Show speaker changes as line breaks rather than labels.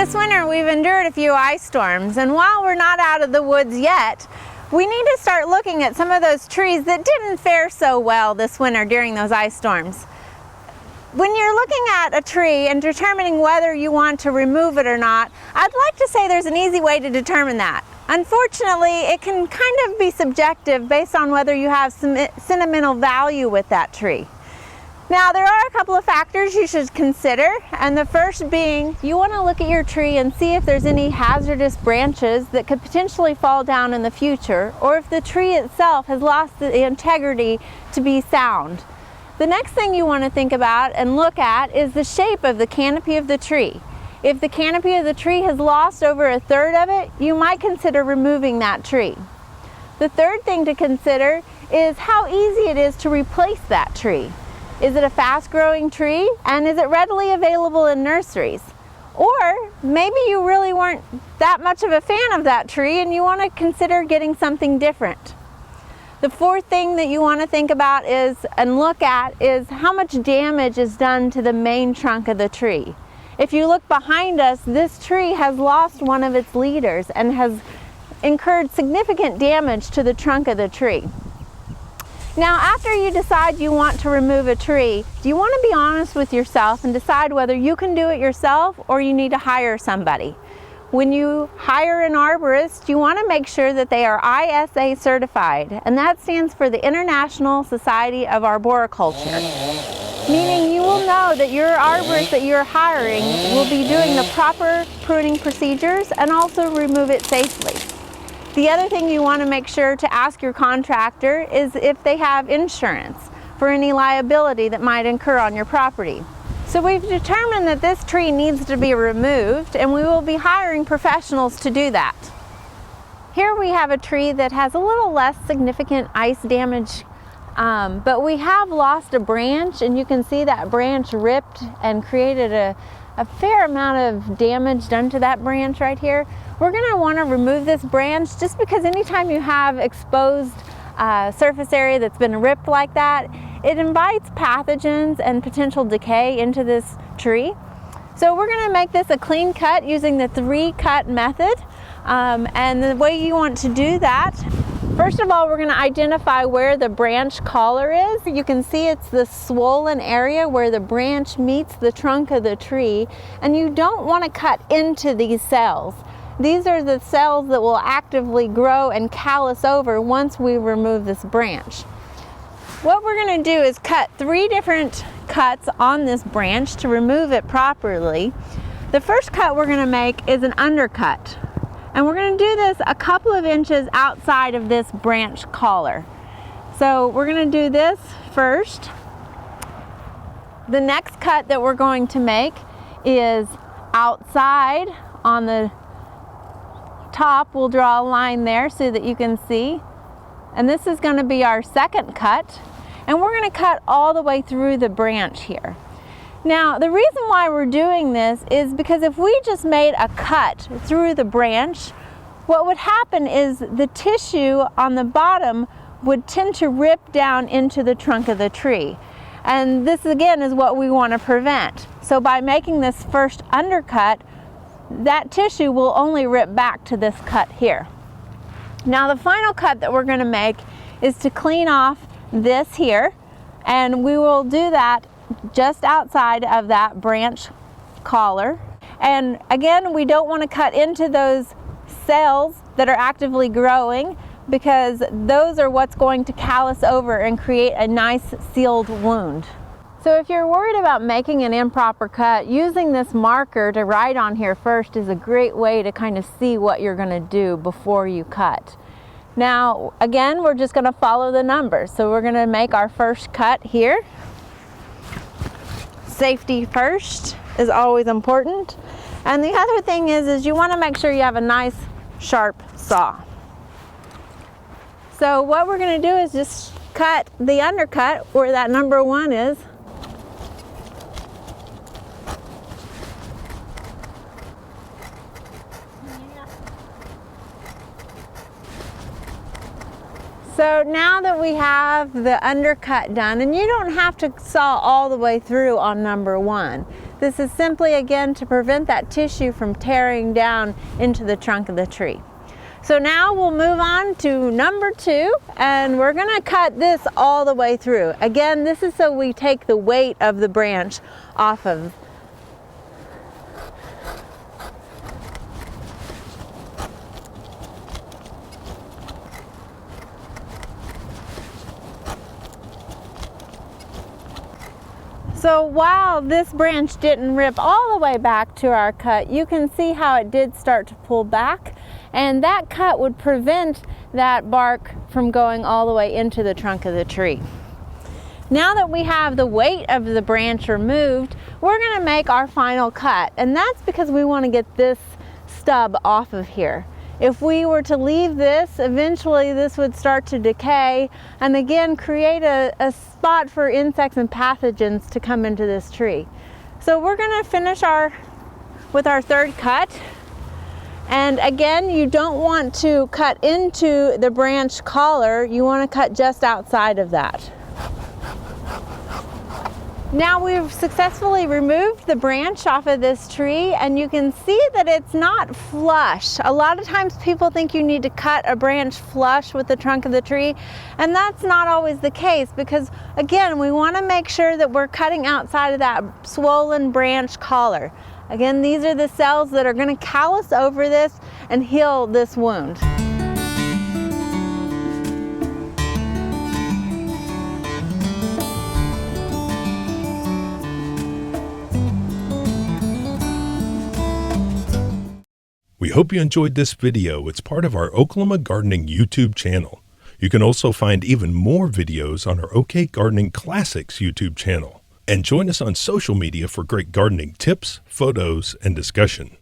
This winter we've endured a few ice storms, and while we're not out of the woods yet, we need to start looking at some of those trees that didn't fare so well this winter during those ice storms. When you're looking at a tree and determining whether you want to remove it or not, I'd like to say there's an easy way to determine that. Unfortunately, it can kind of be subjective based on whether you have some sentimental value with that tree. Now, there are a couple of factors you should consider, and the first being you want to look at your tree and see if there's any hazardous branches that could potentially fall down in the future, or if the tree itself has lost the integrity to be sound. The next thing you want to think about and look at is the shape of the canopy of the tree. If the canopy of the tree has lost over a third of it, you might consider removing that tree. The third thing to consider is how easy it is to replace that tree. Is it a fast-growing tree, and is it readily available in nurseries? Or maybe you really weren't that much of a fan of that tree and you want to consider getting something different. The fourth thing that you want to think about and look at is how much damage is done to the main trunk of the tree. If you look behind us, this tree has lost one of its leaders and has incurred significant damage to the trunk of the tree. Now, after you decide you want to remove a tree, you want to be honest with yourself and decide whether you can do it yourself or you need to hire somebody. When you hire an arborist, you want to make sure that they are ISA certified, and that stands for the International Society of Arboriculture, meaning you will know that your arborist that you're hiring will be doing the proper pruning procedures and also remove it safely. The other thing you want to make sure to ask your contractor is if they have insurance for any liability that might incur on your property. So we've determined that this tree needs to be removed, and we will be hiring professionals to do that. Here we have a tree that has a little less significant ice damage, but we have lost a branch, and you can see that branch ripped and created a fair amount of damage done to that branch right here. We're going to want to remove this branch just because anytime you have exposed surface area that's been ripped like that, it invites pathogens and potential decay into this tree. So we're going to make this a clean cut using the 3-cut method. And the way you want to do that, first of all, we're going to identify where the branch collar is. You can see it's the swollen area where the branch meets the trunk of the tree, and you don't want to cut into these cells. These are the cells that will actively grow and callus over once we remove this branch. What we're going to do is cut 3 different cuts on this branch to remove it properly. The first cut we're going to make is an undercut. And we're going to do this a couple of inches outside of this branch collar. So we're going to do this first. The next cut that we're going to make is outside on the top. We'll draw a line there so that you can see. And this is going to be our second cut. And we're going to cut all the way through the branch here. Now, the reason why we're doing this is because if we just made a cut through the branch, what would happen is the tissue on the bottom would tend to rip down into the trunk of the tree. And this again is what we want to prevent. So by making this first undercut, that tissue will only rip back to this cut here. Now, the final cut that we're going to make is to clean off this here, and we will do that just outside of that branch collar. And again, we don't want to cut into those cells that are actively growing, because those are what's going to callus over and create a nice sealed wound. So if you're worried about making an improper cut, using this marker to write on here first is a great way to kind of see what you're going to do before you cut. Now, again, we're just going to follow the numbers. So we're going to make our first cut here. Safety first is always important. And the other thing is you want to make sure you have a nice sharp saw. So what we're going to do is just cut the undercut where that number 1 is. So So now that we have the undercut done, and you don't have to saw all the way through on number 1. This is simply, again, to prevent that tissue from tearing down into the trunk of the tree. So now we'll move on to number 2, and we're gonna cut this all the way through. Again, this is so we take the weight of the branch off of. So while this branch didn't rip all the way back to our cut, you can see how it did start to pull back, and that cut would prevent that bark from going all the way into the trunk of the tree. Now that we have the weight of the branch removed, we're going to make our final cut, and that's because we want to get this stub off of here. If we were to leave this, eventually this would start to decay and again create a spot for insects and pathogens to come into this tree. So we're going to finish with our third cut. And again, you don't want to cut into the branch collar, you want to cut just outside of that. Now we've successfully removed the branch off of this tree, and you can see that it's not flush. A lot of times people think you need to cut a branch flush with the trunk of the tree, and that's not always the case because, again, we want to make sure that we're cutting outside of that swollen branch collar. Again, these are the cells that are going to callus over this and heal this wound.
We hope you enjoyed this video. It's part of our Oklahoma Gardening YouTube channel. You can also find even more videos on our OK Gardening Classics YouTube channel. And join us on social media for great gardening tips, photos, and discussion.